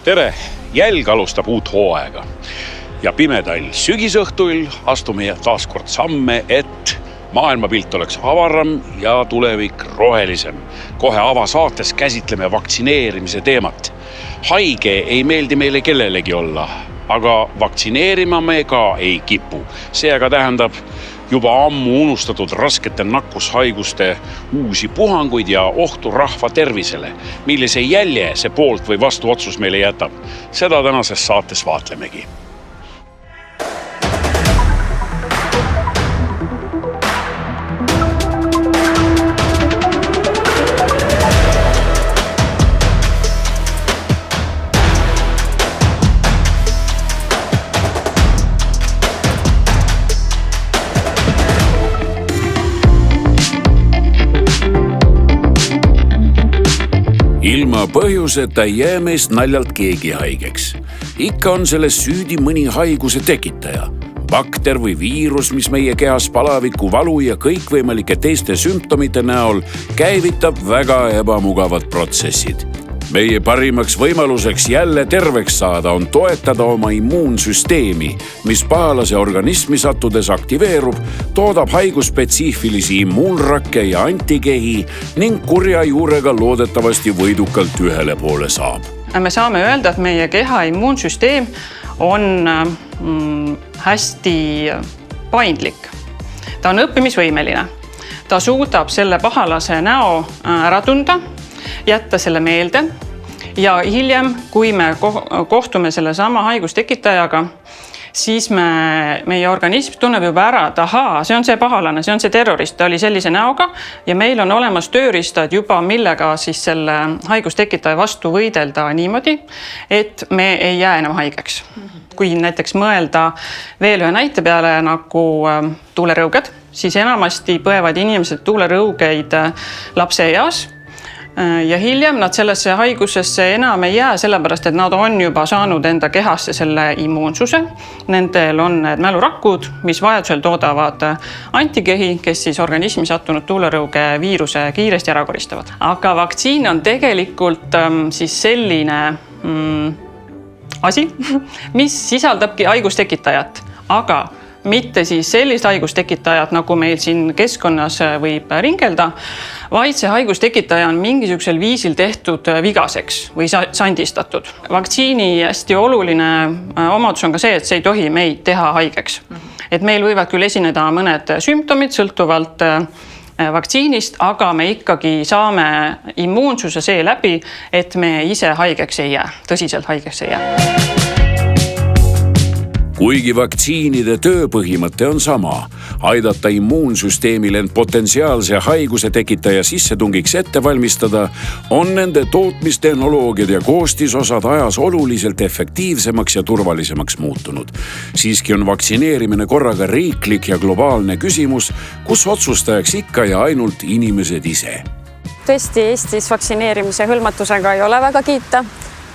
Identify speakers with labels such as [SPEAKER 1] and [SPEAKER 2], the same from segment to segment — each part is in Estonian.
[SPEAKER 1] Tere! Jälg alustab uut hooaega ja pimedail sügisõhtuil astume taas kord samme, et maailmapilt oleks avaram ja tulevik rohelisem. Kohe avasaates käsitleme vaktsineerimise teemat. Haige ei meeldi meile kellelegi olla, aga vaktsineerima me ka ei kipu. See aga tähendab juba ammu unustatud raskete nakkushaiguste uusi puhanguid ja ohtu rahva tervisele. Millise jälje see poolt või vastu otsus meile jätab? Seda tänases saates vaatlemegi. Ilma põhjuseta ei jää meist naljalt keegi haigeks. Ikka on selles süüdi mõni haiguse tekitaja. Bakter või viirus, mis meie kehas palaviku, valu ja kõikvõimalike teiste sümptomite näol käivitab väga ebamugavad protsessid. Meie parimaks võimaluseks jälle terveks saada on toetada oma immuunsüsteemi, mis pahalase organismi sattudes aktiveerub, toodab haigusspetsiifilisi immuunrakke ja antikehi ning kurja juurega loodetavasti võidukalt ühele poole saab.
[SPEAKER 2] Me saame öelda, et meie keha immuunsüsteem on hästi paindlik. Ta on õppimisvõimeline. Ta suudab selle pahalase näo ära tunda, jätta selle meelde ja hiljem, kui me kohtume selle sama haigustekitajaga, siis meie organism tunneb juba ära, et ahaa, see on see pahalane, see on see terrorist, ta oli sellise näoga ja meil on olemas tööriistad juba, millega siis selle haigustekitaja vastu võidelda niimoodi, et me ei jää enam haigeks. Kui näiteks mõelda veel ühe näite peale nagu tuulerõuged, siis enamasti põevad inimesed tuulerõugeid lapse eas ja hiljem nad sellesse haigusesse enam ei jää, sellepärast et nad on juba saanud enda kehasse selle immuunsuse. Nendel on need mälurakud, mis vajadusel toodavad antikehi, kes siis organismi sattunud tuulerõuge viiruse kiiresti ära koristavad. Aga vaktsiin on tegelikult siis selline asi, mis sisaldabki haigustekitajat, aga mitte siis sellist haigustekitajat, nagu meil siin keskkonnas võib ringelda, vaid see haigustekitaja on mingisugusel viisil tehtud vigaseks või sandistatud. Vaktsiini hästi oluline omadus on ka see, et see ei tohi meid teha haigeks. Et meil võivad küll esineda mõned sümptomid sõltuvalt vaktsiinist, aga me ikkagi saame immuunsuse seeläbi, et me ise haigeks ei jää, tõsiselt haigeks ei jää.
[SPEAKER 1] Kuigi vaktsiinide tööpõhimõte on sama, aidata immuunsüsteemil end potentsiaalse haiguse tekitaja sissetungiks ette valmistada, on nende tootmistehnoloogiad ja koostisosad ajas oluliselt efektiivsemaks ja turvalisemaks muutunud. Siiski on vaktsineerimine korraga riiklik ja globaalne küsimus, kus otsustajaks ikka ja ainult inimesed ise.
[SPEAKER 3] Tõesti, Eestis vaktsineerimise hõlmatusega ei ole väga kiita.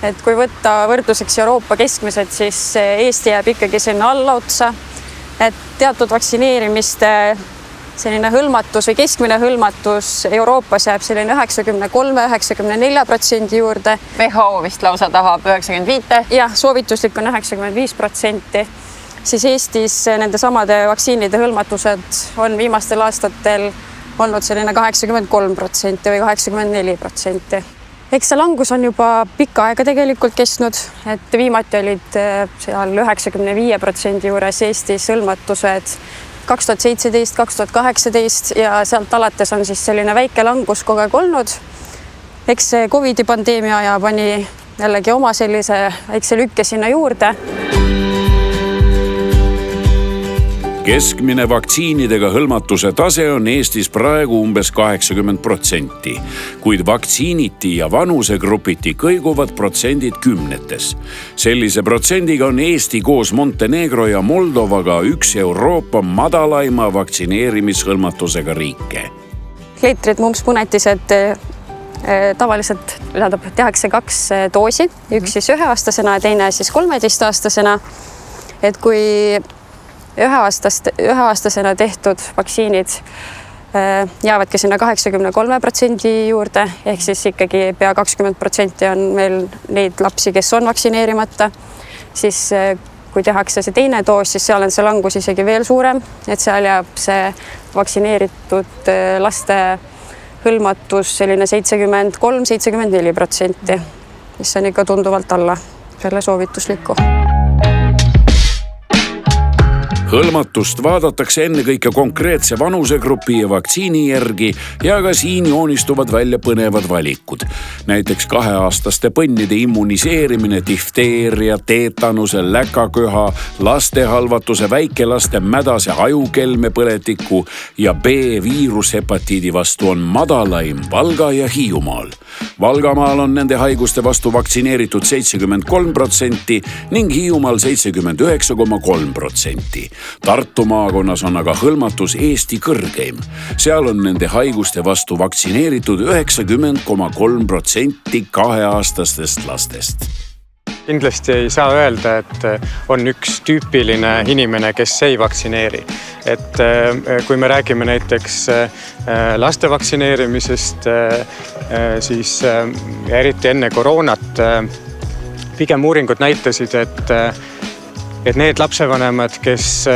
[SPEAKER 3] Et kui võtta võrdluseks Euroopa keskmised, siis Eesti jääb ikkagi sinna alla otsa. Et teatud vaktsineerimiste selline hõlmatus või keskmine hõlmatus Euroopas jääb selline 93–94% juurde.
[SPEAKER 4] WHO vist lausa tahab 95%.
[SPEAKER 3] Jah, soovituslik on 95%. Siis Eestis nende samade vaktsiinide hõlmatused on viimastel aastatel olnud selline 83% või 84%. Eks see langus on juba pikka aega tegelikult kestnud, et viimati olid seal 95% juures Eestis hõlmatused 2017–2018 ja sealt alates on siis selline väike langus kogu aeg olnud. Eks see COVID-i pandeemia aja pani jällegi oma sellise väikse lükke sinna juurde.
[SPEAKER 1] Keskmine vaktsiinidega hõlmatuse tase on Eestis praegu umbes 80%, kuid vaktsiiniti ja vanusegrupiti kõiguvad protsendid kümnetes. Sellise protsendiga on Eesti koos Montenegro ja Moldovaga üks Euroopa madalaima vaktsineerimishõlmatusega riike.
[SPEAKER 3] Leetrid, mumps, punetised tavaliselt tehakse 2 doosi, üks siis 1-aastasena ja teine siis 13-aastasena. Et kui üheaastasena tehtud vaktsiinid jäävadki sinna 83% juurde, ehk siis ikkagi pea 20% on meil neid lapsi, kes on vaktsineerimata. Siis kui tehakse see teine doos, siis seal on see langus isegi veel suurem, et seal jääb see vaktsineeritud laste hõlmatus selline 73-74%, mis on ikka tunduvalt alla selle soovituslikku.
[SPEAKER 1] Hõlmatust vaadatakse ennekõike konkreetse vanusegrupi ja vaktsiini järgi ja ka siin joonistuvad välja põnevad valikud. Näiteks 2-aastaste põnnide immuniseerimine difteeria, teetanuse, läkaköha, lastehalvatuse, väikelaste mädase ajukelmepõletiku ja B-viirushepatiidi vastu on madalaim Valga ja Hiiumaal. Valgamaal on nende haiguste vastu vaktsineeritud 73% ning Hiiumaal 79,3%. Tartu maakonnas on aga hõlmatus Eesti kõrgeim. Seal on nende haiguste vastu vaktsineeritud 90,3% 2-aastastest lastest.
[SPEAKER 5] Kindlasti ei saa öelda, et on üks tüüpiline inimene, kes ei vaktsineeri. Et kui me räägime näiteks laste vaktsineerimisest, siis eriti enne koroonat pigem uuringud näitasid, et need lapsevanemad, kes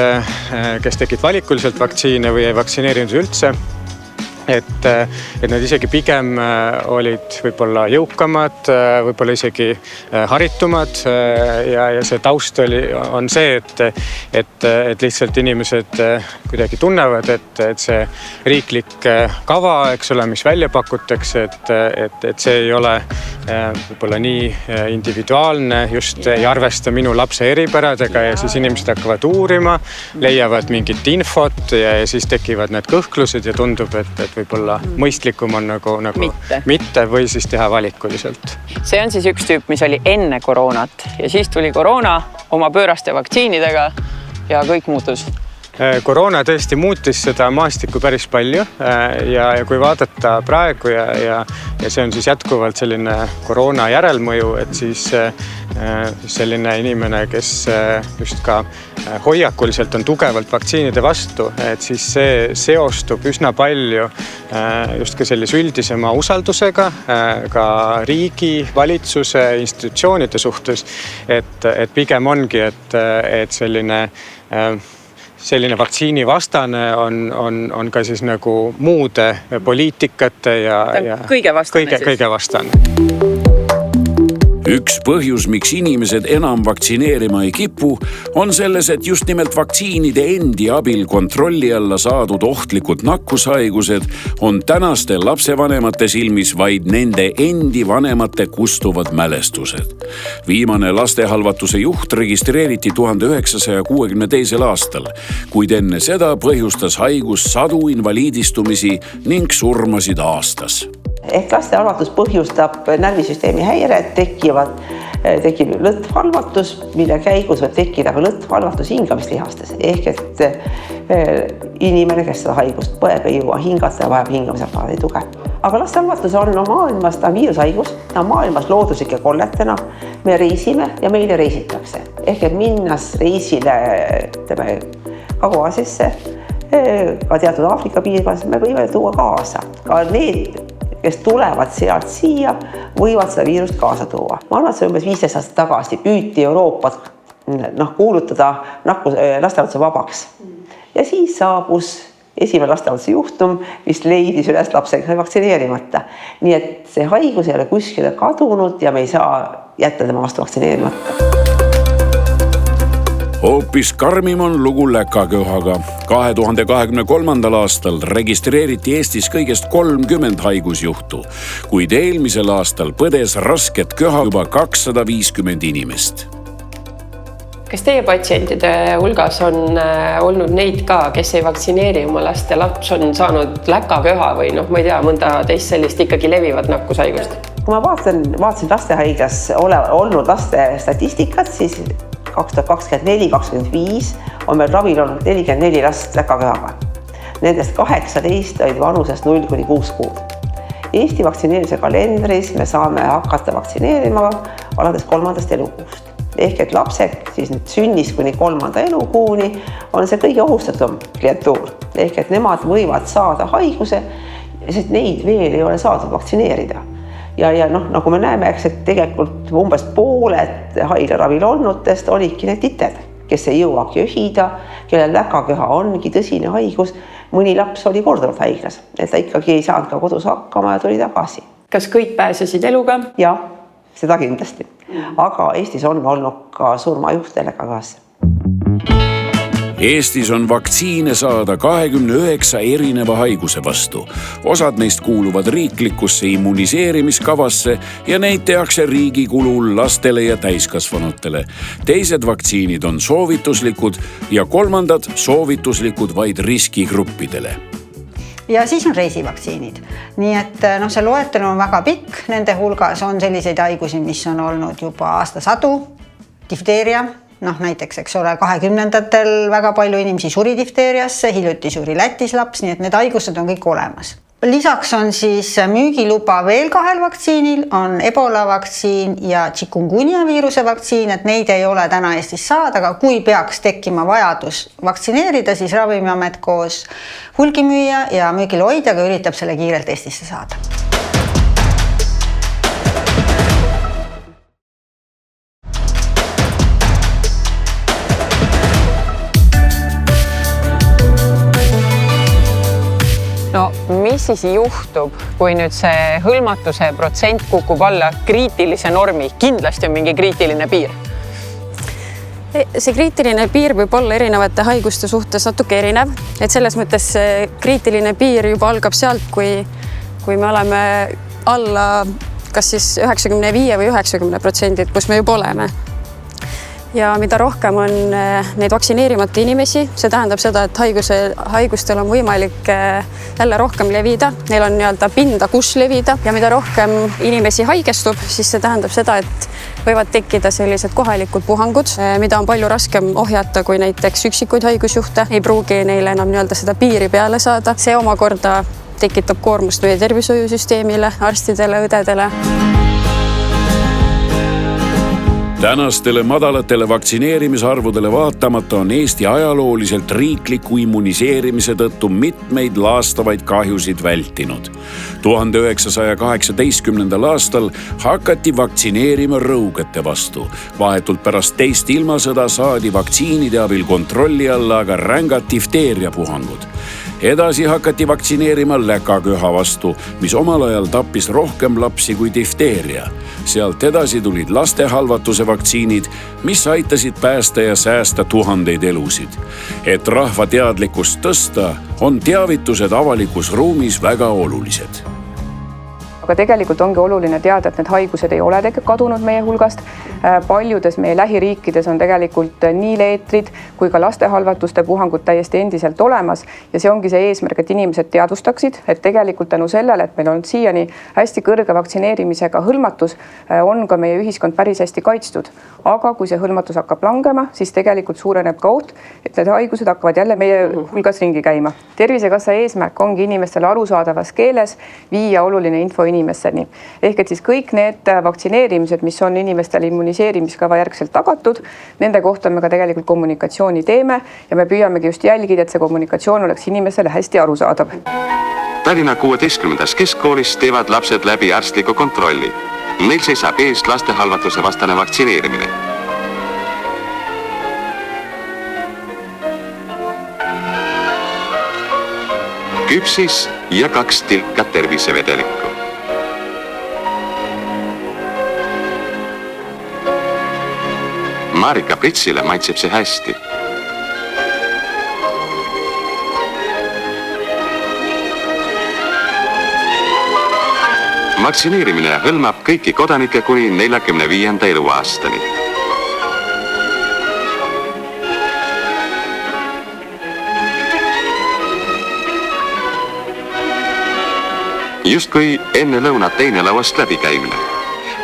[SPEAKER 5] tegid valikuliselt vaktsiine või ei vaktsineerinud üldse, et need isegi pigem olid võib-olla jõukamad, võib-olla isegi haritumad ja see taust on see, et lihtsalt inimesed kuidagi tunnevad, et see riiklik kava, eks ole, mis välja pakutakse, et see ei ole võib-olla nii individuaalne, just ei arvesta minu lapse eripäradega ja siis inimesed hakkavad uurima, leiavad mingit infot ja siis tekivad need kõhklused ja tundub, et võib-olla mõistlikum on nagu mitte või siis teha valikuliselt.
[SPEAKER 4] See on siis üks tüüp, mis oli enne koroonat ja siis tuli koroona oma pööraste vaktsiinidega ja kõik muutus.
[SPEAKER 5] Koroona tõesti muutis seda maastikku päris palju ja kui vaadata praegu ja see on siis jätkuvalt selline koroona järelmõju, et siis selline inimene, kes just ka hoiakuliselt on tugevalt vaktsiinide vastu, et siis see seostub üsna palju just ka sellise üldisema usaldusega ka riigi, valitsuse, institutsioonide suhtes, et pigem ongi, et selline vaktsiinivastane on ka siis nagu muude poliitikate ja
[SPEAKER 4] kõige vastane.
[SPEAKER 1] Üks põhjus, miks inimesed enam vaktsineerima ei kipu, on selles, et just nimelt vaktsiinide endi abil kontrolli alla saadud ohtlikud nakkushaigused on tänaste lapsevanemate silmis vaid nende endi vanemate kustuvad mälestused. Viimane lastehalvatuse juht registreeriti 1962. aastal, kuid enne seda põhjustas haigus 100 invaliidistumisi ning surmasid aastas.
[SPEAKER 6] Ehk lastehalvatus põhjustab närvisüsteemi häired, tekib lõtvhalvatus, mille käigus võib tekkida ka lõtvhalvatus hingamislihastes. Ehk et inimene, kes seda haigust põeb, ei jõua hingata ja vajab hingamisaparaadi tuge. Aga lastehalvatus on maailmas, ta on viirushaigus, ta on maailmas looduslike kolletena. Me reisime ja meile reisitakse. Ehk et minnas reisile Kagu-Aasiasse, ka teatud Aafrika piirkonnas, me võime tuua kaasa. Ka need, kes tulevad sealt siia, võivad seda viirust kaasa tuua. Ma arvan, et see umbes 15 aastat tagasi püüti Euroopat kuulutada lastehalvatuse vabaks. Ja siis saabus esimene lastehalvatuse juhtum, mis leidis üles lapsega vaktsineerimata. Nii et see haigus ei ole kuskile kadunud ja me ei saa jätta tema vastu vaktsineerimata.
[SPEAKER 1] Hoopis karmim on lugu läkaköhaga. 2023. aastal registreeriti Eestis kõigest 30 haigusjuhtu, kuid eelmisel aastal põdes rasket köha juba 250 inimest.
[SPEAKER 7] Kas teie patsientide hulgas on olnud neid ka, kes ei vaktsineeri oma last ja laps on saanud läkaköha või ma ei tea, mõnda teist sellist ikkagi levivat nakkushaigust?
[SPEAKER 6] Kui ma vaatasin lastehaiglas olnud laste statistikat, siis 2024-2025 on meil ravil olnud 44 last läkaköhaga. Nendest 18 olid vanusest 0-6 kuud. Eesti vaktsineerimise kalendris me saame hakata vaktsineerima alates 3. elukuust. Ehk et lapsed siis nüüd sünnist kuni 3. elukuuni on see kõige ohustatum klientuur. Ehk et nemad võivad saada haiguse, sest neid veel ei ole saadud vaktsineerida. Ja nagu me näeme, et tegelikult umbes pooled haiglaravil olnutest olidki need tited, kes ei jõuagi öhida, kellel läkaköha ongi tõsine haigus. Mõni laps oli korduvalt haiglas, et ta ikkagi ei saanud ka kodus hakkama ja tuli tagasi.
[SPEAKER 7] Kas kõik pääsesid eluga?
[SPEAKER 6] Jah, seda kindlasti. Aga Eestis on olnud ka surmajuhtele ka kaasa.
[SPEAKER 1] Eestis on vaktsiine saada 29 erineva haiguse vastu. Osad neist kuuluvad riiklikusse immuniseerimiskavasse ja neid tehakse riigi kulul lastele ja täiskasvanutele. Teised vaktsiinid on soovituslikud ja kolmandad soovituslikud vaid riskigruppidele.
[SPEAKER 8] Ja siis on reisivaktsiinid. Nii et see loetelu on väga pikk. Nende hulgas on selliseid haigusi, mis on olnud juba aastasadu. Difteeria. Näiteks, 20-ndatel väga palju inimesi suri difteeriasse, hiljuti suri Lätis laps, nii et need haigused on kõik olemas. Lisaks on siis müügiluba veel 2 vaktsiinil, on Ebola vaktsiin ja chikungunya viiruse vaktsiin, et neid ei ole täna Eestis saada, aga kui peaks tekkima vajadus vaktsineerida, siis Ravimiamet koos hulgimüüja ja müügiloidjaga üritab selle kiirelt Eestisse saada.
[SPEAKER 4] No mis siis juhtub, kui nüüd see hõlmatuse protsent kukub alla kriitilise normi? Kindlasti on mingi kriitiline piir.
[SPEAKER 3] See kriitiline piir võib olla erinevate haiguste suhtes natuke erinev. Et selles mõttes see kriitiline piir juba algab sealt, kui me oleme alla kas siis 95 või 90%, kus me juba oleme. Ja mida rohkem on neid vaktsineerimata inimesi, see tähendab seda, et haigustel on võimalik jälle rohkem levida. Neil on pinda, kus levida ja mida rohkem inimesi haigestub, siis see tähendab seda, et võivad tekkida sellised kohalikud puhangud, mida on palju raskem ohjata kui näiteks üksikuid haigusjuhte. Ei pruugi neile enam seda piiri peale saada. See omakorda tekitab koormust meie tervishoiusüsteemile, arstidele, õdedele.
[SPEAKER 1] Tänastele madalatele vaktsineerimisarvudele vaatamata on Eesti ajalooliselt riikliku immuniseerimise tõttu mitmeid laastavaid kahjusid vältinud. 1918. aastal hakati vaktsineerima rõugete vastu. Vahetult pärast teist ilmasõda saadi vaktsiinide abil kontrolli alla aga rängad difteeriapuhangud. Edasi hakati vaktsineerima läkaköha vastu, mis omal ajal tappis rohkem lapsi kui difteeria. Sealt edasi tulid lastehalvatuse vaktsiinid, mis aitasid päästa ja säästa tuhandeid elusid. Et rahva teadlikkust tõsta, on teavitused avalikus ruumis väga olulised.
[SPEAKER 9] Aga tegelikult ongi oluline teada, et need haigused ei ole kadunud meie hulgast. Paljudes meie lähiriikides on tegelikult nii leetrid kui ka lastehalvatuste puhangud täiesti endiselt olemas ja see ongi see eesmärk, et inimesed teadvustaksid, et tegelikult tänu sellele, et meil on siiani hästi kõrge vaktsineerimisega hõlmatus, on ka meie ühiskond päris hästi kaitstud. Aga kui see hõlmatus hakkab langema, siis tegelikult suureneb ka oht, et need haigused hakkavad jälle meie hulgas ringi käima. Tervisekassa eesmärk ongi inimestele arusaadavas keeles viia oluline info inimesteni. Ehk et siis kõik need vaktsineerimised, mis on inimestele immuniseerimiskava järgselt tagatud, nende kohta me ka tegelikult kommunikatsiooni teeme ja me püüamegi just jälgida, et see kommunikatsioon oleks inimestele hästi arusaadav.
[SPEAKER 10] Tallinna 16. keskkoolis teevad lapsed läbi arstliku kontrolli. Neil seisab eest lastehalvatuse vastane vaktsineerimine. Küpsis ja 2 tilka tervisevedelikku. Marika Pritsile maitseb see hästi. Vaktsineerimine hõlmab kõiki kodanikke kuni 45. eluaastani. Justkui enne lõunat teine lauast läbikäimine,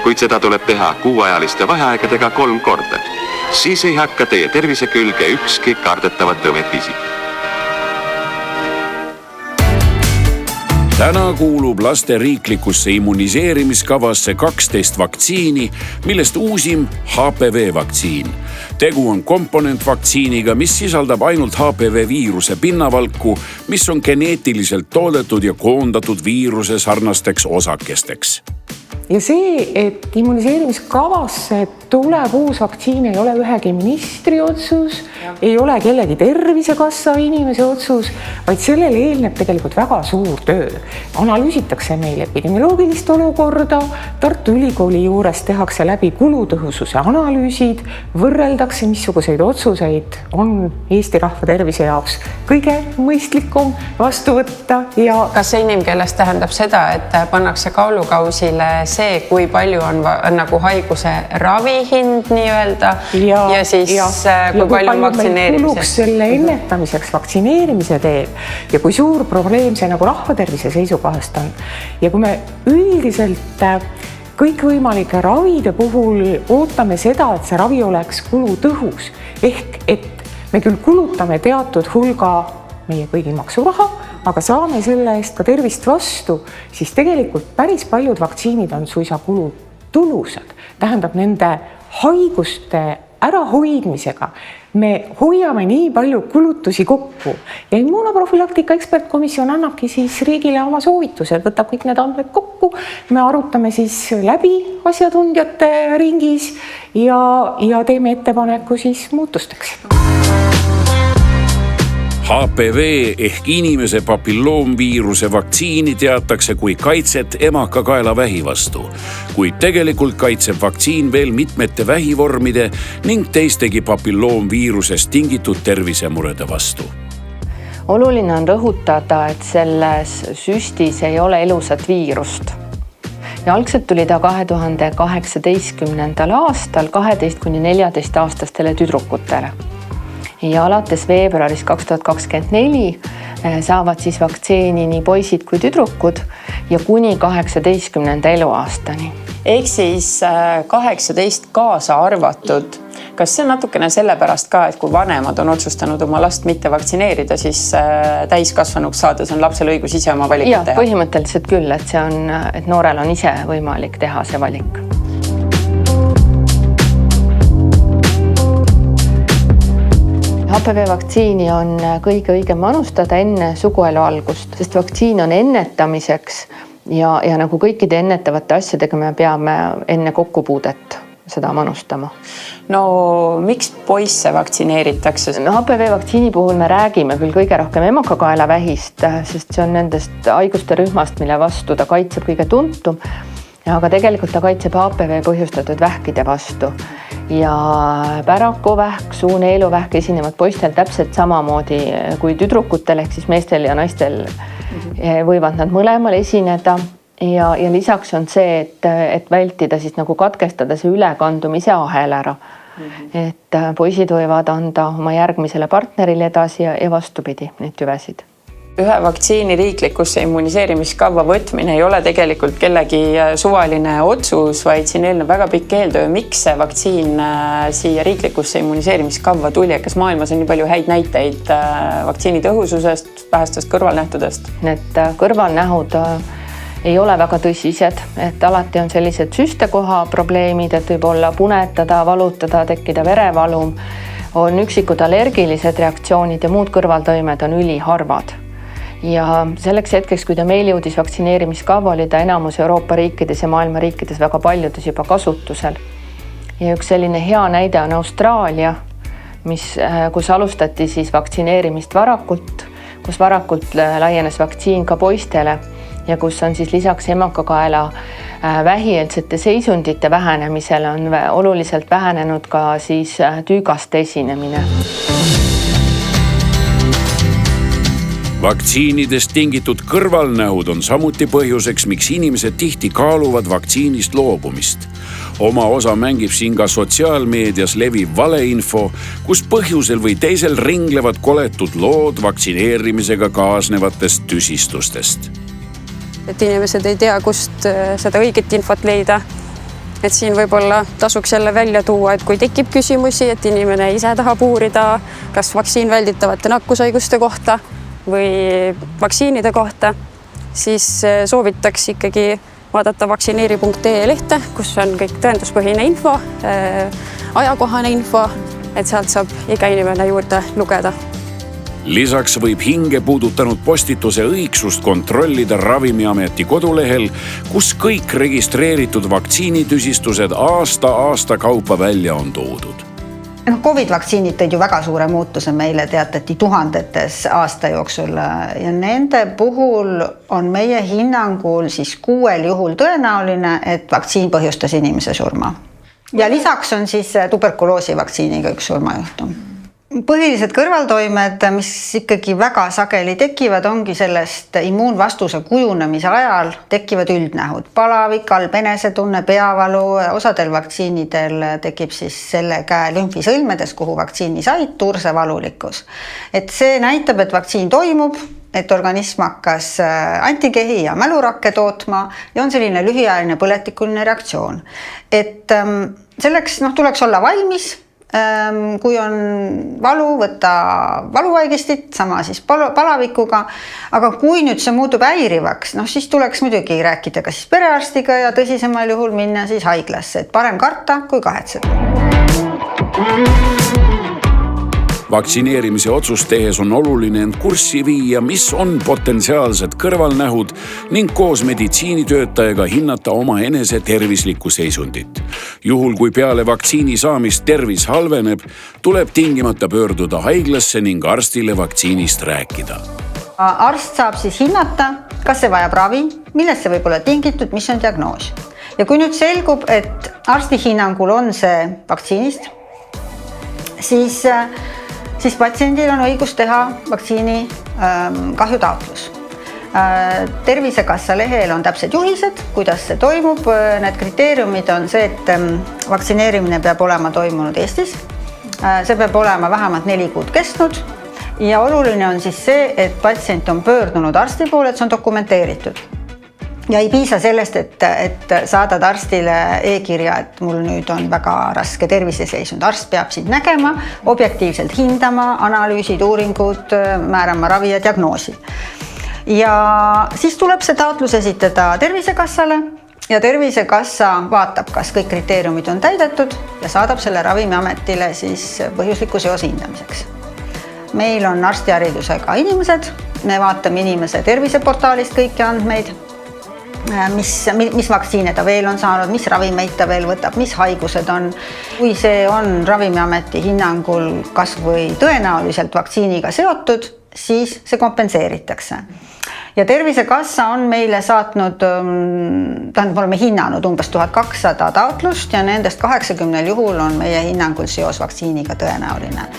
[SPEAKER 10] kuid seda tuleb teha kuuajaliste vaheaegadega 3 korda. Siis ei hakka teie tervise külge ükski kardetavat õmet isik.
[SPEAKER 1] Täna kuulub laste riiklikusse immuniseerimiskavasse 12 vaktsiini, millest uusim HPV vaktsiin. Tegu on komponentvaktsiiniga, mis sisaldab ainult HPV viiruse pinnavalku, mis on geneetiliselt toodetud ja koondatud viiruse sarnasteks osakesteks.
[SPEAKER 11] Ja see, et immuniseerimiskavasse tuleb uus vaktsiin, ei ole ühegi ministri otsus, ei ole kellegi tervisekassa inimese otsus, vaid sellele eelneb tegelikult väga suur töö. Analüüsitakse meil epidemioloogilist olukorda, Tartu Ülikooli juures tehakse läbi kulutõhususe analüüsid, võrreldakse, missuguseid otsuseid on Eesti rahva tervise jaoks kõige mõistlikum vastu võtta. Ja
[SPEAKER 4] kas see inimkeeles tähendab seda, et pannakse kaalukausile see, kui palju on nagu haiguse ravihind nii-öelda ja siis kui palju on vaktsineerimiseks?
[SPEAKER 11] Selle ennetamiseks vaktsineerimise teeb ja kui suur probleem see nagu rahvatervise seisukohast on. Ja kui me üldiselt kõikvõimalike ravide puhul ootame seda, et see ravi oleks kulutõhus, ehk et me küll kulutame teatud hulga meie kõigi maksuraha, aga saame selle eest ka tervist vastu, siis tegelikult päris paljud vaktsiinid on suisa kulutulusad. Tähendab, nende haiguste ärahoidmisega me hoiame nii palju kulutusi kokku ja immunoprofülaktika ekspertkomisjon annabki siis riigile oma soovitused, võtab kõik need andmed kokku, me arutame siis läbi asjatundjate ringis ja teeme ettepaneku siis muutusteks.
[SPEAKER 1] HPV ehk inimese papilloomviiruse vaktsiini teatakse kui kaitset emakakaelavähi vastu, kuid tegelikult kaitseb vaktsiin veel mitmete vähivormide ning teistegi papilloomviirusest tingitud tervisemurede vastu.
[SPEAKER 12] Oluline on rõhutada, et selles süstis ei ole elusat viirust. Ja algselt tuli ta 2018. aastal 12–14 aastastele tüdrukutele. Ja alates veebruarist 2024 saavad siis vaktsiini nii poisid kui tüdrukud ja kuni 18. eluaastani.
[SPEAKER 4] Ehk siis 18 kaasa arvatud. Kas see on natukene sellepärast ka, et kui vanemad on otsustanud oma last mitte vaktsineerida, siis täiskasvanuks saades on lapsel õigus ise oma valikut teha?
[SPEAKER 12] Põhimõtteliselt küll, et noorel on ise võimalik teha see valik. HPV vaktsiini on kõige õigem manustada enne suguelu algust, sest vaktsiin on ennetamiseks ja nagu kõikide ennetavate asjadega me peame enne kokkupuudet seda manustama.
[SPEAKER 4] No miks poisse vaktsineeritakse?
[SPEAKER 12] HPV vaktsiini puhul me räägime küll kõige rohkem emakakaelavähist, sest see on nendest haiguste rühmast, mille vastu ta kaitseb kõige tuntum, aga tegelikult ta kaitseb HPV põhjustatud vähkide vastu. Ja pärakuvähk, suuneeluvähk esinevad poistel täpselt samamoodi kui tüdrukutel, ehk siis meestel ja naistel võivad nad mõlemal esineda. Ja lisaks on see, et vältida siis nagu katkestada see ülekandumise ahel ära. Et poisid võivad anda oma järgmisele partnerile edasi ja vastupidi neid tüvesid.
[SPEAKER 4] Ühe vaktsiini riiklikusse immuniseerimiskava võtmine ei ole tegelikult kellegi suvaline otsus, vaid siin eelneb väga pikk eeltöö, miks see vaktsiin siia riiklikusse immuniseerimiskava tuli. Kas maailmas on nii palju häid näiteid vaktsiini tõhususest, vähestest kõrvalnähtudest?
[SPEAKER 12] Need kõrvalnähud ei ole väga tõsised, et alati on sellised süstekoha probleemid, et võib olla punetada, valutada, tekkida verevalum, on üksikud allergilised reaktsioonid ja muud kõrvaltoimed on üliharvad. Ja selleks hetkeks, kui ta meil jõudis vaktsineerimiskava, oli ta enamus Euroopa riikides ja maailma riikides väga paljudes juba kasutusel. Ja üks selline hea näide on Austraalia, kus alustati siis vaktsineerimist varakult, kus varakult laienes vaktsiin ka poistele ja kus on siis lisaks emakakaela vähieelsete seisundite vähenemisele on oluliselt vähenenud ka siis tüügaste esinemine.
[SPEAKER 1] Vaktsiinidest tingitud kõrvalnähud on samuti põhjuseks, miks inimesed tihti kaaluvad vaktsiinist loobumist. Oma osa mängib siin ka sotsiaalmeedias leviv valeinfo, kus põhjusel või teisel ringlevad koletud lood vaktsineerimisega kaasnevatest tüsistustest.
[SPEAKER 3] Et inimesed ei tea, kust seda õiget infot leida. Et siin võib-olla tasuks jälle välja tuua, et kui tekib küsimusi, et inimene ise tahab uurida, kas vaktsiin välditavate nakkushaiguste kohta või vaktsiinide kohta, siis soovitaks ikkagi vaadata vaktsineeri.ee lehte, kus on kõik tõenduspõhine info, ajakohane info, et sealt saab iga inimene juurde lugeda.
[SPEAKER 1] Lisaks võib hinge puudutanud postituse õigsust kontrollida Ravimiameti kodulehel, kus kõik registreeritud vaktsiinitüsistused aasta kaupa välja on toodud.
[SPEAKER 8] COVID-vaktsiinid tõid ju väga suure muutuse meile, teatati tuhandetes aasta jooksul ja nende puhul on meie hinnangul siis 6 juhul tõenäoline, et vaktsiin põhjustas inimese surma. Ja lisaks on siis tuberkuloosi vaktsiiniga üks surmajuhtum. Põhilised kõrvaltoimed, mis ikkagi väga sageli tekivad, ongi sellest immuunvastuse kujunemise ajal tekivad üldnähud. Palavik, halb enesetunne, peavalu, osadel vaktsiinidel tekib siis selle käe lümfisõlmedes, kuhu vaktsiini said, turse valulikkus. Et see näitab, et vaktsiin toimub, et organism hakkas antikehi ja mälurakke tootma ja on selline lühiajaline põletikuline reaktsioon. Et selleks tuleks olla valmis. Kui on valu, võtta valuvaigistit, sama siis palavikuga, aga kui nüüd see muutub häirivaks, siis tuleks muidugi rääkida ka siis perearstiga ja tõsisemal juhul minna siis haiglasse, et parem karta kui kahetseda.
[SPEAKER 1] Vaktsineerimise otsust tehes on oluline end kurssi viia, mis on potentsiaalsed kõrvalnähud ning koos meditsiinitöötajaga hinnata oma enese tervislikku seisundit. Juhul kui peale vaktsiini saamist tervis halveneb, tuleb tingimata pöörduda haiglasse ning arstile vaktsiinist rääkida.
[SPEAKER 8] Arst saab siis hinnata, kas see vajab ravi, millest see võib olla tingitud, mis on diagnoos. Ja kui nüüd selgub, et arsti hinnangul on see vaktsiinist, siis patsiendil on õigus teha vaktsiini kahjutaotlus. Tervisekassa lehel on täpsed juhised, kuidas see toimub. Need kriteeriumid on see, et vaktsineerimine peab olema toimunud Eestis. See peab olema vähemalt 4 kuud kestnud ja oluline on siis see, et patsient on pöördunud arsti poole, et see on dokumenteeritud. Ja ei piisa sellest, et saadad arstile e-kirja, et mul nüüd on väga raske terviseseisund. Arst peab sind nägema, objektiivselt hindama, analüüsid, uuringud, määrama ravi ja diagnoosi. Ja siis tuleb see taotlus esitada Tervisekassale ja Tervisekassa vaatab, kas kõik kriteeriumid on täidetud ja saadab selle Ravimiametile siis põhjusliku seose hindamiseks. Meil on arstiharidusega inimesed, me vaatame inimese terviseportaalist kõiki andmeid, mis vaktsiine ta veel on saanud, mis ravimeid ta veel võtab, mis haigused on. Kui see on Ravimiameti hinnangul kas või tõenäoliselt vaktsiiniga seotud, siis see kompenseeritakse. Ja Tervisekassa on meile saatnud, me oleme hinnanud umbes 1200 taotlust ja nendest 80 juhul on meie hinnangul seos vaktsiiniga tõenäoline.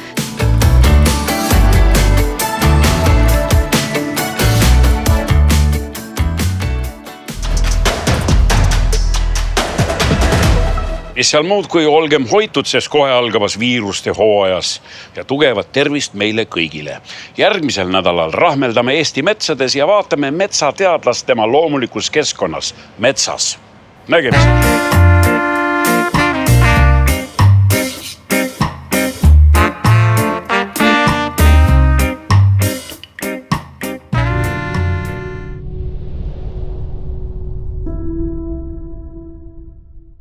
[SPEAKER 1] Mis seal muud kui olgem hoitud, sest kohe algavas viiruste hooajas ja tugevat tervist meile kõigile. Järgmisel nädalal rahmeldame Eesti metsades ja vaatame metsateadlast tema loomulikus keskkonnas, metsas. Nägemiseks!